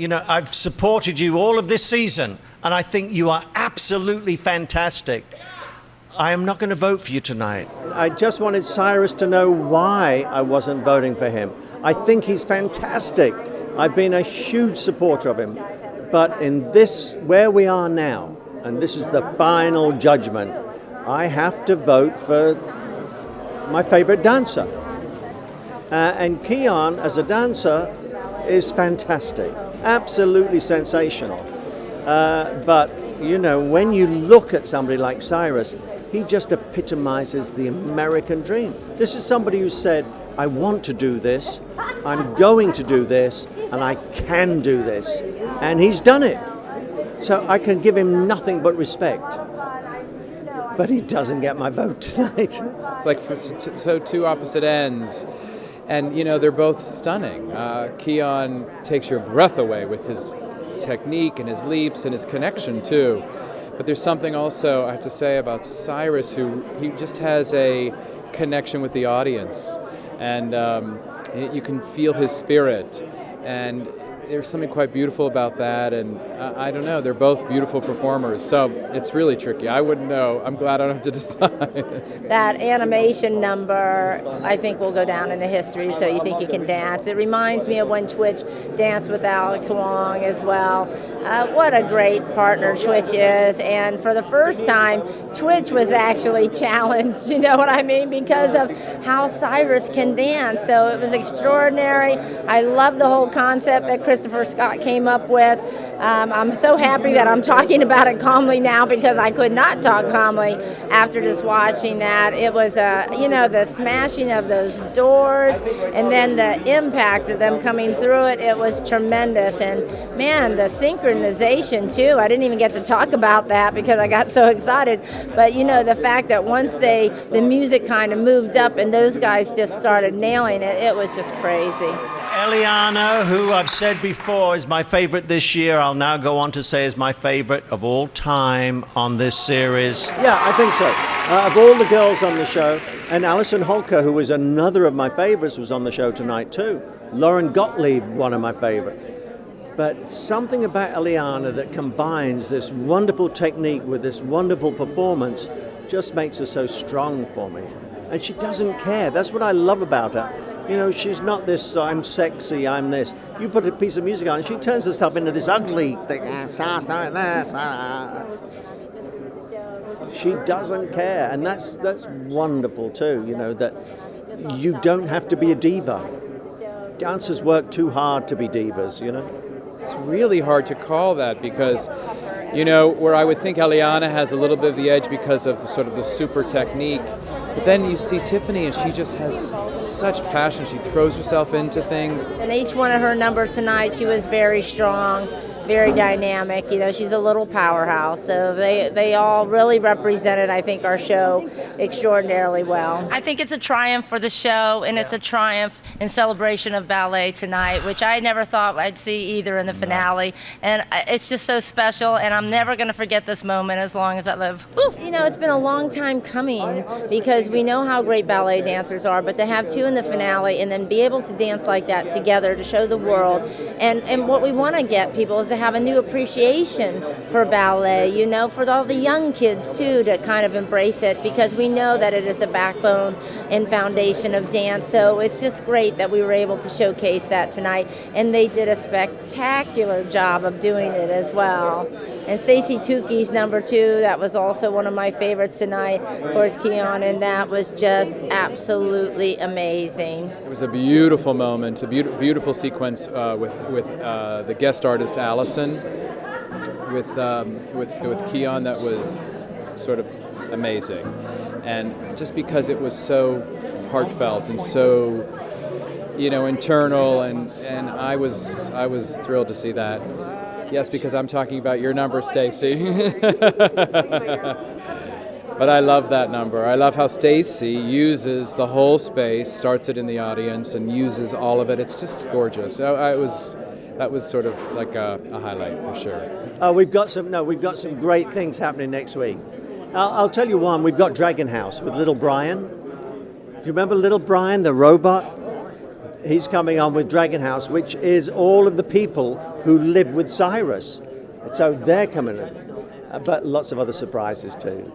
I've supported you all of this season, and I think you are absolutely fantastic. I am not going to vote for you tonight. I just wanted Cyrus to know why I wasn't voting for him. I think he's fantastic. I've been a huge supporter of him. But in this, where we are now, and this is the final judgment, I have to vote for my favorite dancer. And Chehon, as a dancer, is fantastic. Absolutely sensational. But, when you look at somebody like Cyrus, he just epitomizes the American dream. This is somebody who said, I want to do this, I'm going to do this, and I can do this. And he's done it. So I can give him nothing but respect. But he doesn't get my vote tonight. It's like two opposite ends. And, they're both stunning. Chehon takes your breath away with his technique and his leaps and his connection, too. But there's something also I have to say about Cyrus, he just has a connection with the audience. And you can feel his spirit. And there's something quite beautiful about that, and I don't know, they're both beautiful performers, so it's really tricky. I wouldn't know. I'm glad I don't have to decide. That animation number, I think, will go down in the history, So You Think You Can Dance. It reminds me of when Twitch danced with Alex Wong as well. What a great partner Twitch is, and for the first time, Twitch was actually challenged, you know what I mean, because of how Cyrus can dance, so it was extraordinary. I love the whole concept that Christopher Scott came up with. I'm so happy that I'm talking about it calmly now, because I could not talk calmly after just watching that. It was, the smashing of those doors and then the impact of them coming through it. It was tremendous. And man, the synchronization too. I didn't even get to talk about that because I got so excited. But the fact that once the music kind of moved up and those guys just started nailing it, it was just crazy. Eliana, who I've said before is my favorite this year, I'll now go on to say is my favorite of all time on this series. Yeah, I think so. Of all the girls on the show, and Alison Holker, who was another of my favorites, was on the show tonight too. Lauren Gottlieb, one of my favorites. But something about Eliana that combines this wonderful technique with this wonderful performance just makes her so strong for me. And she doesn't care. That's what I love about her. She's not this, I'm sexy, I'm this. You put a piece of music on and she turns herself into this ugly thing. She doesn't care. And that's wonderful too, that you don't have to be a diva. Dancers work too hard to be divas, It's really hard to call that because, where I would think Eliana has a little bit of the edge because of the super technique. But then you see Tiffany, and she just has such passion. She throws herself into things. And each one of her numbers tonight, she was very strong, very dynamic. She's a little powerhouse. So they all really represented, I think, our show extraordinarily well. I think it's a triumph for the show, and it's a triumph in celebration of ballet tonight, which I never thought I'd see either in the finale. And it's just so special, and I'm never going to forget this moment as long as I live. Woo! It's been a long time coming because we know how great ballet dancers are, but to have two in the finale and then be able to dance like that together to show the world. And what we want to get people is to have a new appreciation for ballet, for all the young kids too, to kind of embrace it, because we know that it is the backbone and foundation of dance. So it's just great that we were able to showcase that tonight, and they did a spectacular job of doing it as well. And Stacey Tukey's number 2, that was also one of my favorites tonight, of course, Chehon, and that was just absolutely amazing. It was a beautiful moment, a beautiful sequence with the guest artist Allison, with Chehon, that was sort of amazing. And just because it was so heartfelt and so internal, and I was thrilled to see that. Yes, because I'm talking about your number, Stacey. But I love that number. I love how Stacey uses the whole space, starts it in the audience, and uses all of it. It's just gorgeous. That was sort of like a highlight for sure. We've got some great things happening next week. I'll tell you one. We've got Dragon House with Little Brian. You remember Little Brian, the robot? he's coming on with Dragon House, which is all of the people who live with Cyrus. So they're coming in. But lots of other surprises too.